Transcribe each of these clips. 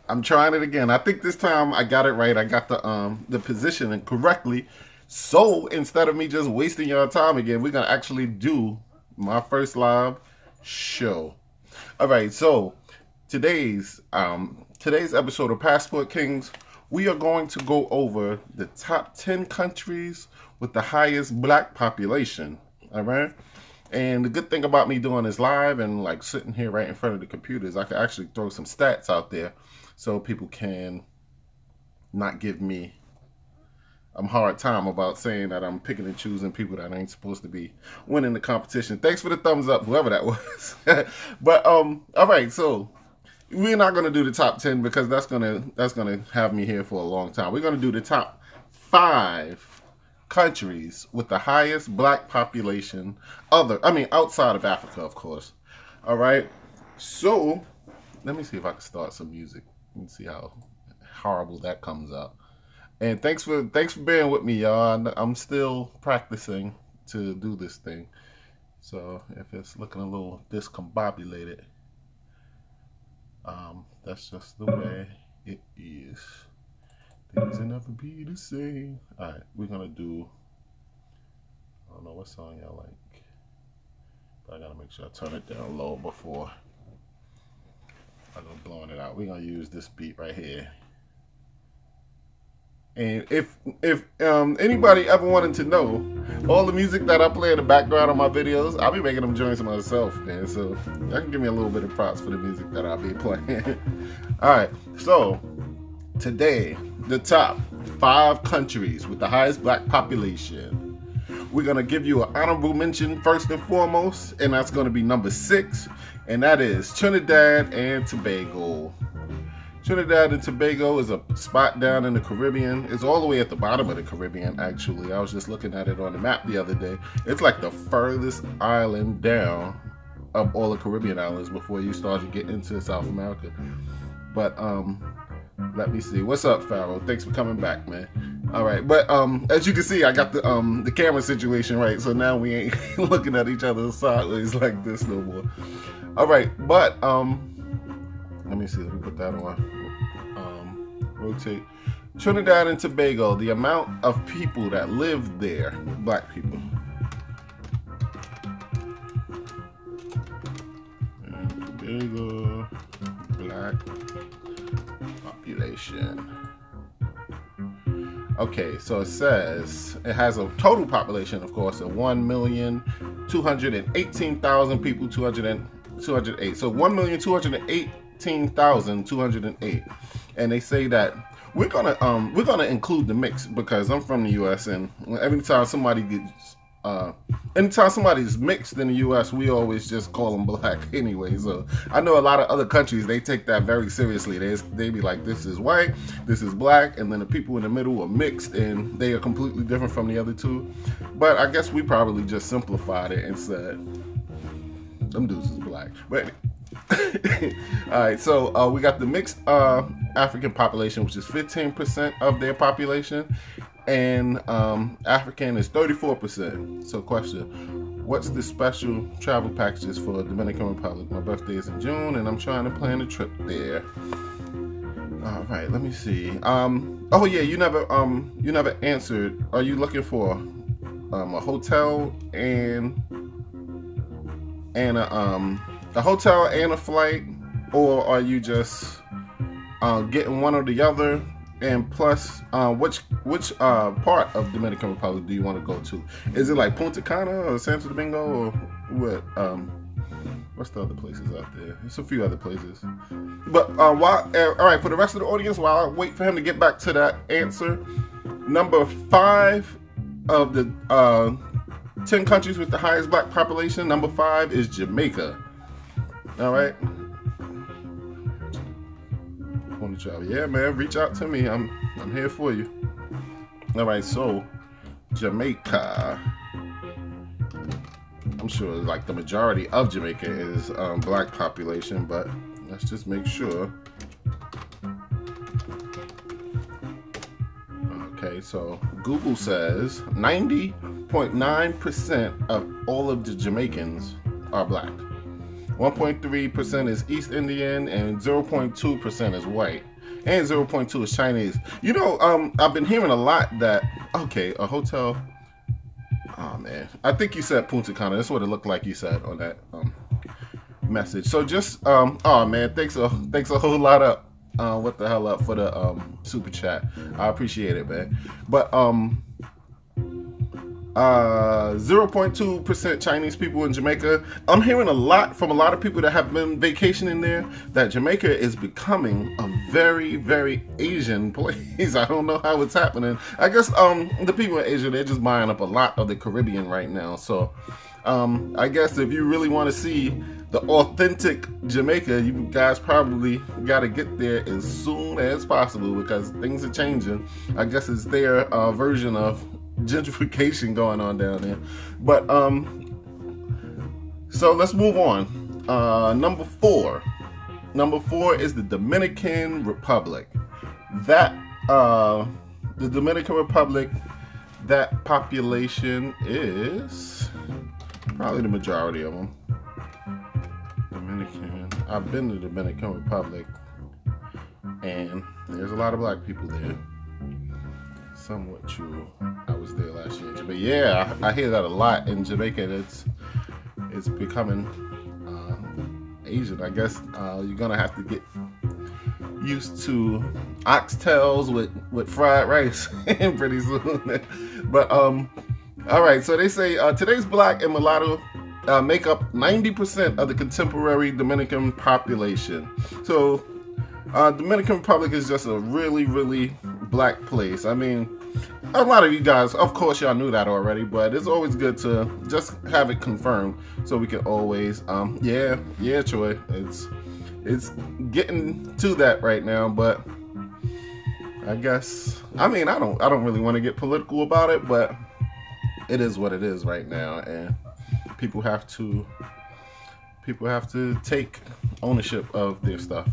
I'm trying it again. I think this time I got it right. I got the positioning correctly. So instead of me just wasting your time again, we're gonna actually do my first live show. All right. So today's episode of Passport Kings, we are going to go over the top 10 countries with the highest black population. All right. And the good thing about me doing this live and like sitting here right in front of the computer is I can actually throw some stats out there so people can not give me a hard time about saying that I'm picking and choosing people that ain't supposed to be winning the competition. Thanks for the thumbs up, whoever that was. But all right, so we're not gonna do the top 10 because that's gonna have me here for a long time. We're gonna do the top 5 countries with the highest black population, outside of Africa, of course. All right, so let me see if I can start some music and see how horrible that comes out. And thanks for bearing with me, y'all. I'm still practicing to do this thing, so if it's looking a little discombobulated, that's just the way it is. Things will never be the same. All right, we're gonna do. I don't know what song y'all like, but I gotta make sure I turn it down low before I go blowing it out. We're gonna use this beat right here. And if anybody ever wanted to know, all the music that I play in the background of my videos, I'll be making them joints myself, man. So y'all can give me a little bit of props for the music that I'll be playing. All right, so today, the top 5 countries with the highest black population. We're gonna give you an honorable mention first and foremost, and that's gonna be number 6, and that is Trinidad and Tobago. Trinidad and Tobago is a spot down in the Caribbean. It's all the way at the bottom of the Caribbean, actually. I was just looking at it on the map the other day. It's like the furthest island down of all the Caribbean islands before you start to get into South America. But let me see. What's up, Pharaoh? Thanks for coming back, man. All right, but as you can see, I got the camera situation right, so now we ain't looking at each other sideways like this no more. All right, but let me see. Let me put that on. Rotate. Trinidad and Tobago. The amount of people that live there, black people. And Tobago, black population. Okay, so it says it has a total population, of course, of 1,218,000 people. 208. So 1,218,208. And they say that we're gonna include the mix because I'm from the U.S. and anytime somebody's mixed in the U.S., we always just call them black anyway. So I know a lot of other countries, they take that very seriously. They be like, this is white, this is black, and then the people in the middle are mixed and they are completely different from the other two. But I guess we probably just simplified it and said them dudes is black. But all right, so we got the mixed African population, which is 15% of their population, and African is 34%. So question, what's the special travel packages for Dominican Republic? My birthday is in June and I'm trying to plan a trip there. All right, let me see. Oh yeah, you never answered. Are you looking for a hotel and a hotel and a flight, or are you just getting one or the other? And plus, which part of Dominican Republic do you want to go to? Is it like Punta Cana or Santo Domingo or what? What's the other places out there? There's a few other places. But all right, for the rest of the audience, while I wait for him to get back to that answer, number 5 of the 10 countries with the highest black population, number 5 is Jamaica. All right. Want to travel? Yeah, man. Reach out to me. I'm here for you. All right. So, Jamaica. I'm sure like the majority of Jamaica is black population, but let's just make sure. Okay. So Google says 90.9% of all of the Jamaicans are black. 1.3% is East Indian and 0.2% is white. and 0.2 is Chinese. You know, I've been hearing a lot that, okay, a hotel. Oh man, I think you said Punta Cana. That's what it looked like you said on that message. So just oh man, thanks a whole lot up. What the hell up for the super chat. I appreciate it, man. But 0.2% Chinese people in Jamaica. I'm hearing a lot from a lot of people that have been vacationing there that Jamaica is becoming a very, very Asian place. I don't know how it's happening. I guess the people in Asia, they're just buying up a lot of the Caribbean right now. So I guess if you really want to see the authentic Jamaica, you guys probably got to get there as soon as possible because things are changing. I guess it's their version of gentrification going on down there. But so let's move on. Number four is the Dominican Republic. That the Dominican Republic, that population is probably the majority of them. Dominican. I've been to the Dominican Republic, and there's a lot of black people there. Somewhat true. I was there last year, but yeah, I hear that a lot in Jamaica. It's becoming Asian. I guess you're gonna have to get used to oxtails with fried rice pretty soon. But all right. So they say today's black and mulatto make up 90% of the contemporary Dominican population. So Dominican Republic is just a really, really black place. I mean, a lot of you guys, of course, y'all knew that already, but it's always good to just have it confirmed so we can always, yeah, Troy, it's getting to that right now, but I guess, I mean, I don't really want to get political about it, but it is what it is right now, and people have to take ownership of their stuff.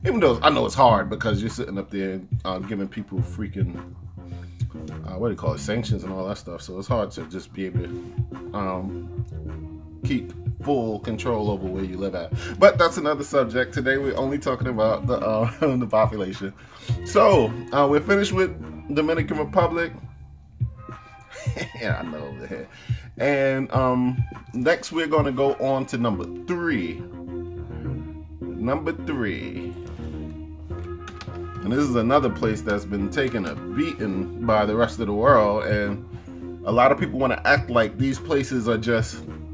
Even though I know it's hard because you're sitting up there giving people freaking, what do you call it, sanctions and all that stuff. So it's hard to just be able to keep full control over where you live at. But that's another subject. Today we're only talking about the population. So we're finished with Dominican Republic. Yeah, I know that. And next we're going to go on to number three. And this is another place that's been taking a beating by the rest of the world, and a lot of people want to act like these places are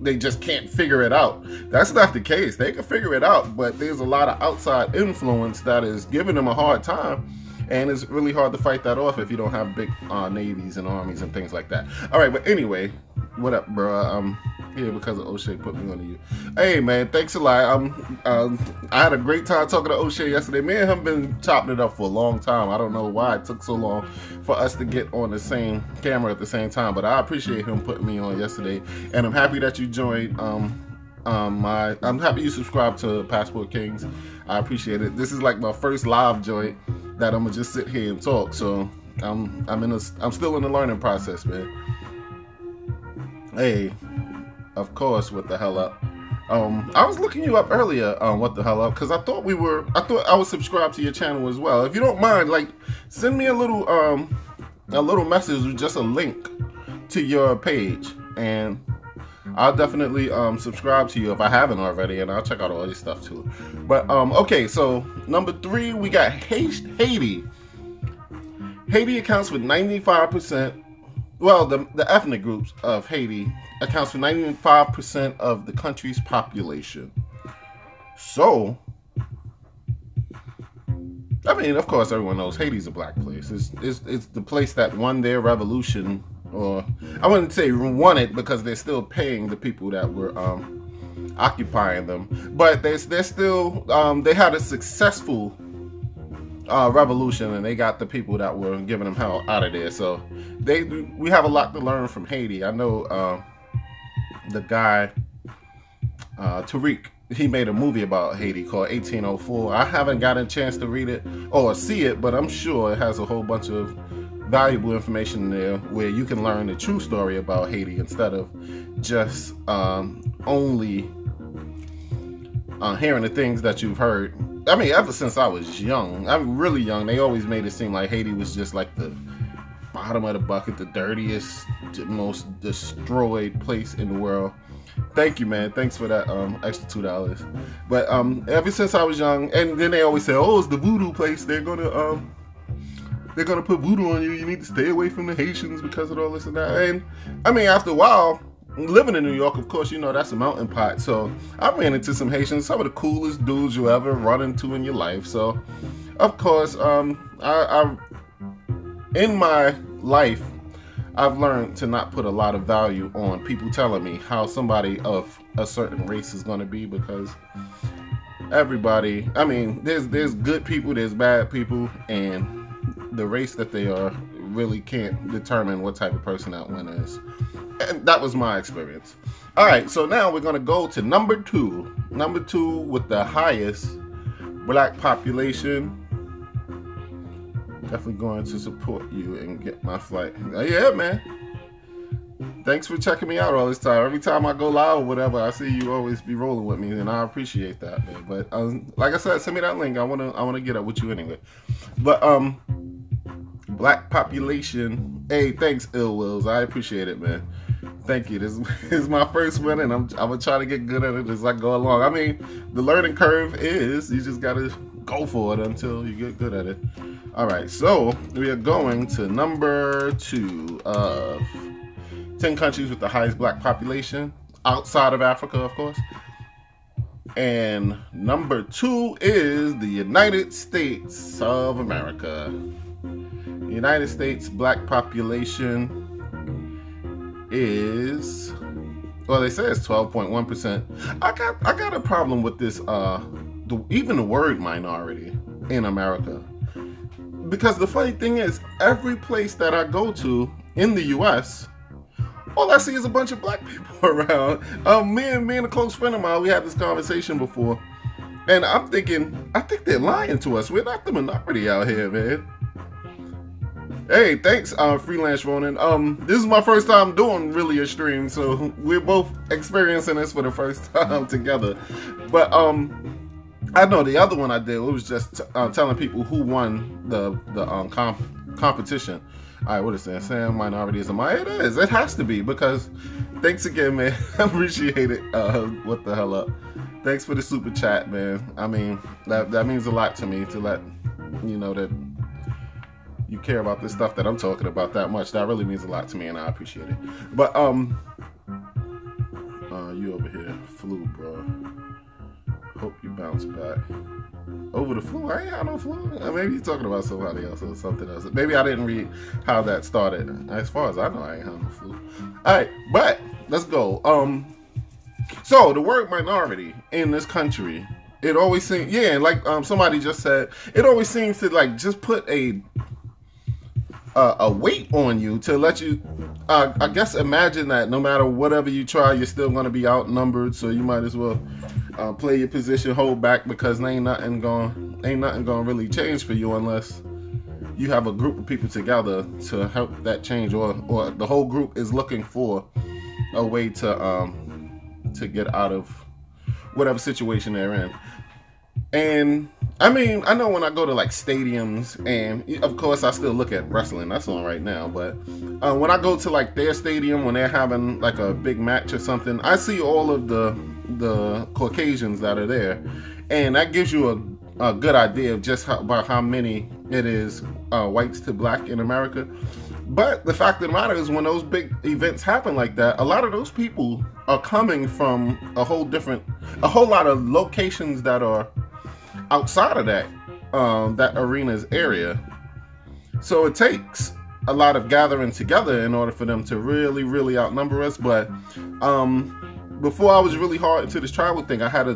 they just can't figure it out. That's not the case. They can figure it out, but there's a lot of outside influence that is giving them a hard time, and it's really hard to fight that off if you don't have big navies and armies and things like that. All right, but anyway, what up, bro? I'm here because of O'Shea put me on to you. Hey, man, thanks a lot. I had a great time talking to O'Shea yesterday. Me and him been chopping it up for a long time. I don't know why it took so long for us to get on the same camera at the same time, but I appreciate him putting me on yesterday, and I'm happy that you joined. I'm happy you subscribed to Passport Kings. I appreciate it. This is like my first live joint that I'm gonna just sit here and talk. So I'm still in the learning process, man. Hey, of course, what the hell up? I was looking you up earlier on what the hell up because I thought I was subscribed to your channel as well. If you don't mind, like, send me a little message with just a link to your page, and I'll definitely subscribe to you if I haven't already, and I'll check out all your stuff too. But okay, so number three, we got Haiti. Haiti accounts for 95%. Well, the ethnic groups of Haiti accounts for 95% of the country's population. So, I mean, of course, everyone knows Haiti's a black place. It's the place that won their revolution, or I wouldn't say won it because they're still paying the people that were occupying them. But they're still they had a successful revolution, and they got the people that were giving them hell out of there. So we have a lot to learn from Haiti. I know the guy Tariq, he made a movie about Haiti called 1804. I haven't gotten a chance to read it or see it, but I'm sure it has a whole bunch of valuable information there where you can learn the true story about Haiti instead of just only hearing the things that you've heard I mean, ever since I was young, I'm really young, they always made it seem like Haiti was just like the bottom of the bucket, the dirtiest, most destroyed place in the world. Thank you, man. Thanks for that extra $2. But ever since I was young, and then they always say, "Oh, it's the voodoo place. They're gonna put voodoo on you. You need to stay away from the Haitians because of all this and that." And I mean, after a while, living in New York, of course, you know that's a melting pot. So I ran into some Haitians, some of the coolest dudes you ever run into in your life. So, of course, I in my life, I've learned to not put a lot of value on people telling me how somebody of a certain race is going to be, because everybody, I mean, there's good people, there's bad people, and the race that they are really can't determine what type of person that one is. And that was my experience. All right, so now we're going to go to number two. Number two with the highest black population. Definitely going to support you and get my flight. Yeah, man. Thanks for checking me out all this time. Every time I go live or whatever, I see you always be rolling with me, and I appreciate that, man. But like I said, send me that link. I wanna get up with you anyway. But black population. Hey, thanks, Ill Wills. I appreciate it, man. Thank you. This is my first one, and I'm gonna try to get good at it as I go along. I mean, the learning curve is you just gotta go for it until you get good at it. All right, so we are going to number 2 of 10 countries with the highest black population outside of Africa, of course. And number 2 is the United States of America. The United States black population is, well, they say it's 12.1%. I got a problem with this, even the word minority in America. Because the funny thing is, every place that I go to in the U.S., all I see is a bunch of black people around. Me and a close friend of mine, we had this conversation before, and I'm thinking, I think they're lying to us. We're not the minority out here, man. Hey, thanks, Freelance Ronin. This is my first time doing really a stream, so we're both experiencing this for the first time together. But I know the other one I did, it was just telling people who won the competition. All right, what is that? Sam, minority is a minority? It is. It has to be, because thanks again, man. I appreciate it. What the hell up? Thanks for the super chat, man. I mean, that means a lot to me, to let you know that you care about this stuff that I'm talking about that much. That really means a lot to me, and I appreciate it. But you over here, flu, bro. Hope you bounce back. Over the flu? I ain't had no flu. Maybe you're talking about somebody else or something else. Maybe I didn't read how that started. As far as I know, I ain't had no flu. Alright, but let's go. So the word minority in this country, it always seems, yeah, like somebody just said, it always seems to like just put a weight on you to let you, I guess, imagine that no matter whatever you try, you're still going to be outnumbered. So you might as well play your position, hold back, because ain't nothing going really change for you unless you have a group of people together to help that change, or the whole group is looking for a way to get out of whatever situation they're in. And I mean, I know when I go to like stadiums, and of course I still look at wrestling, that's on right now, but when I go to like their stadium when they're having like a big match or something, I see all of the Caucasians that are there, and that gives you a good idea of just about how many it is whites to black in America. But the fact of the matter is, when those big events happen like that, a lot of those people are coming from a whole lot of locations that are outside of that arena's area. So it takes a lot of gathering together in order for them to really, really outnumber us. But before I was really hard into this travel thing, I had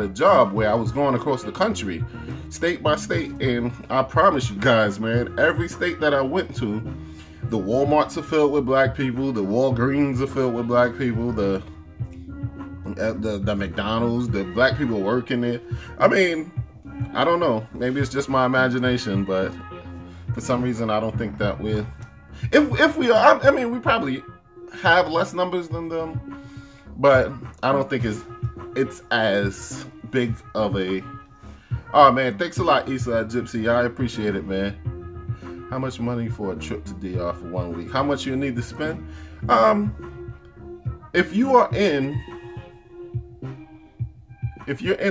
a job where I was going across the country, state by state, and I promise you guys, man, every state that I went to, the Walmarts are filled with black people, the Walgreens are filled with black people, the McDonald's, the black people working it. I mean, I don't know. Maybe it's just my imagination, but for some reason, I don't think that if we are, I mean, we probably have less numbers than them, but I don't think it's as big of a Oh man, thanks a lot, Eastside Gypsy. I appreciate it, man. How much money for a trip to DR for 1 week? How much you need to spend? If you're in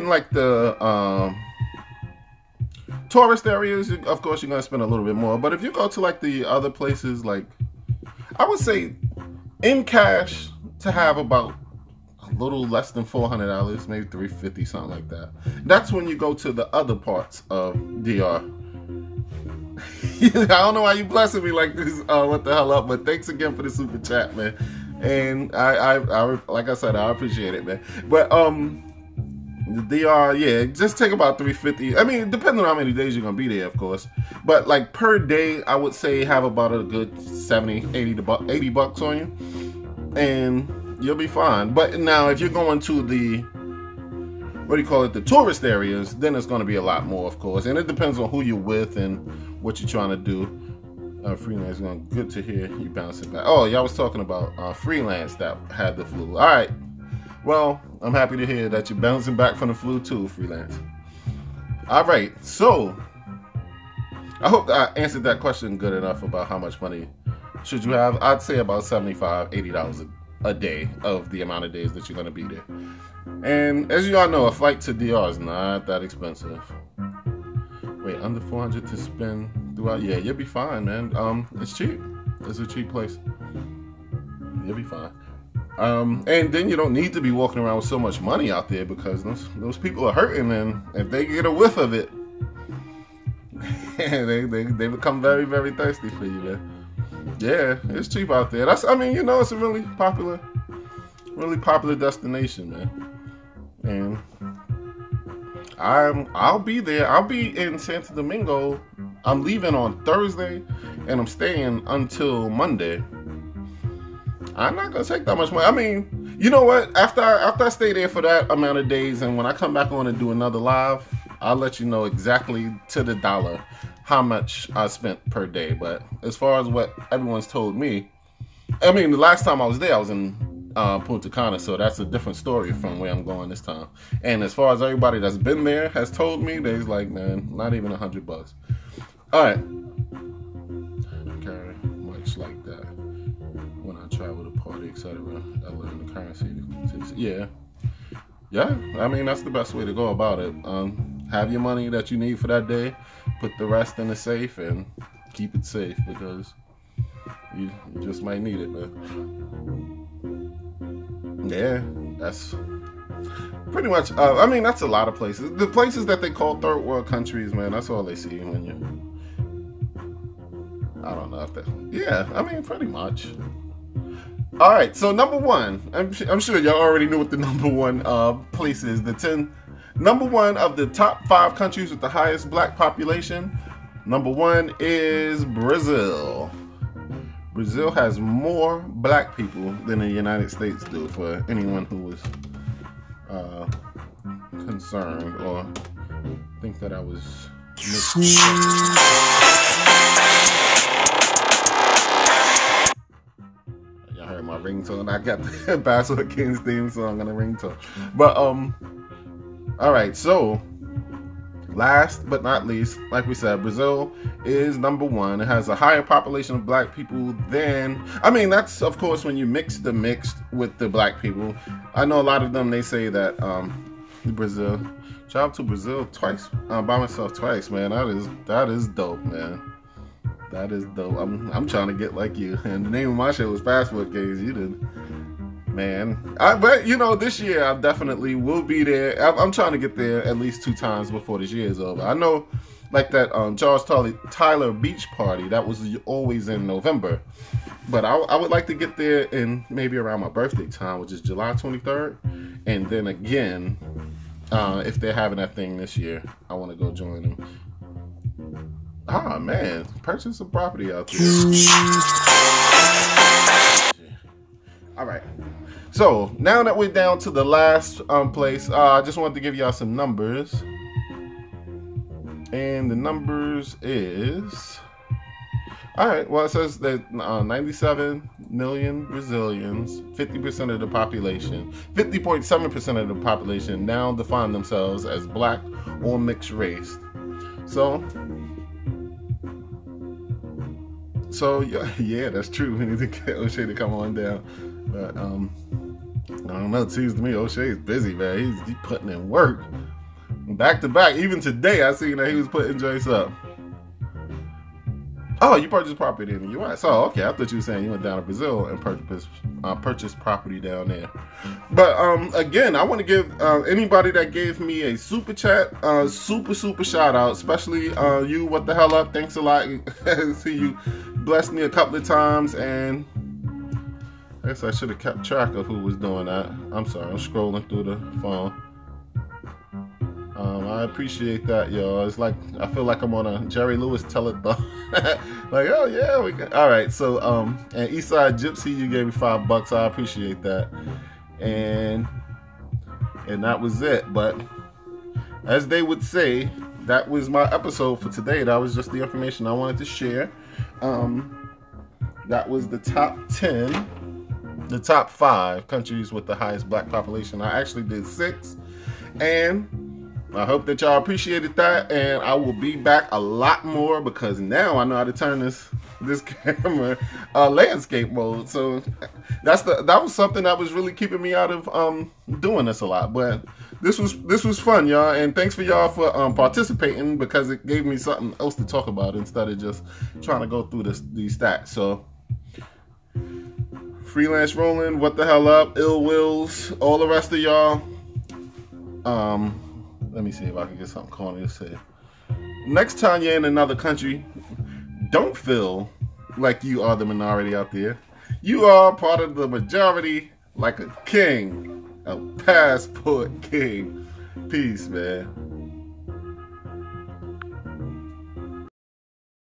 like the tourist areas, of course you're gonna spend a little bit more. But if you go to like the other places, like I would say in cash to have about a little less than $400, maybe $350, something like that. That's when you go to the other parts of DR. I don't know why you blessing me like this. What the hell up? But thanks again for the super chat, man. And I like I said, I appreciate it, man. But the DR, yeah, just take about $350. I mean, depending on how many days you're gonna be there, of course. But like per day, I would say have about a good 70, 80 bucks on you, and you'll be fine. But now, if you're going to the the tourist areas, then it's going to be a lot more, of course. And it depends on who you're with and what you're trying to do. Freelance is going good to hear you bouncing back. Oh, y'all was talking about freelance that had the flu. All right. Well, I'm happy to hear that you're bouncing back from the flu too, freelance. All right. So I hope that I answered that question good enough about how much money should you have. I'd say about $75, $80 a day of the amount of days that you're going to be there. And as you all know, a flight to DR is not that expensive. Wait, under $400 to spend throughout? Yeah, you'll be fine, man. It's cheap. It's a cheap place. You'll be fine. And then you don't need to be walking around with so much money out there because those people are hurting, and if they get a whiff of it, they become very, very thirsty for you, man. Yeah, it's cheap out there. It's a really popular destination, man. And I'll be there. I'll be in Santo Domingo. I'm leaving on Thursday, and I'm staying until Monday. I'm not gonna take that much money. I mean, you know what? After I stay there for that amount of days, and when I come back on and do another live, I'll let you know exactly to the dollar how much I spent per day. But as far as what everyone's told me, I mean, the last time I was there, I was in Punta Cana, so that's a different story from where I'm going this time. And as far as everybody that's been there has told me, they's like, man, not even $100. All right. Okay, much like that. When I travel to party, etc., I learn the currency. Yeah. I mean, that's the best way to go about it. Have your money that you need for that day, put the rest in the safe, and keep it safe because you just might need it, man. Yeah, that's pretty much. That's a lot of places. The places that they call third world countries, man. That's all they see when you. I don't know if that. Yeah, I mean, pretty much. All right, so number one, I'm sure y'all already knew what the number one place is. Number one of the top 5 countries with the highest black population. Number 1 is Brazil. Brazil has more black people than the United States do, for anyone who was concerned or think that I was Y'all heard my ringtone. I got the Basswood Kings theme song on the ringtone. But all right, so last but not least, like we said, Brazil is number 1. It has a higher population of black people than, that's of course when you mix the mixed with the black people. I know a lot of them, they say that Brazil, traveled to Brazil twice, by myself twice, man. That is dope, man. That is dope. I'm trying to get like you. And the name of my show was Passport Games. You did. Man, but this year I definitely will be there. I'm trying to get there at least 2 times before this year is over. I know, like that Charles Tyler Beach Party, that was always in November, but I would like to get there in maybe around my birthday time, which is July 23rd, and then again, if they're having that thing this year, I want to go join them. Ah man, purchase some property out there. All right. So now that we're down to the last place, I just wanted to give y'all some numbers. And the numbers is All right. Well, it says that 97 million Brazilians, 50% of the population, 50.7% of the population now define themselves as black or mixed race. So yeah, that's true. We need to get O'Shea to come on down. But I don't know. It seems to me O'Shea is busy, man. He's putting in work back to back. Even today, I seen that he was putting joints up. Oh, you purchased property in the U.S. Oh, okay. I thought you were saying you went down to Brazil and purchased property down there. But again, I want to give anybody that gave me a super chat, super shout out, especially you. What the hell up? Thanks a lot. See, you blessed me a couple of times, and I guess I should have kept track of who was doing that. I'm sorry. I'm scrolling through the phone. I appreciate that, y'all. It's like I feel like I'm on a Jerry Lewis telethon. Like, oh yeah, we got. All right. So, and Eastside Gypsy, you gave me $5. I appreciate that. And that was it. But as they would say, that was my episode for today. That was just the information I wanted to share. That was the top 10, the top 5 countries with the highest black population. I actually did 6, and I hope that y'all appreciated that, and I will be back a lot more because now I know how to turn this camera landscape mode. So that was something that was really keeping me out of doing this a lot. But this was fun, y'all, and thanks for y'all for participating because it gave me something else to talk about instead of just trying to go through these stats. So Freelance Rolling, What the Hell Up, Ill Wills, all the rest of y'all. Let me see if I can get something corny to say. Next time you're in another country, don't feel like you are the minority out there. You are part of the majority, like a king, a passport king. Peace, man.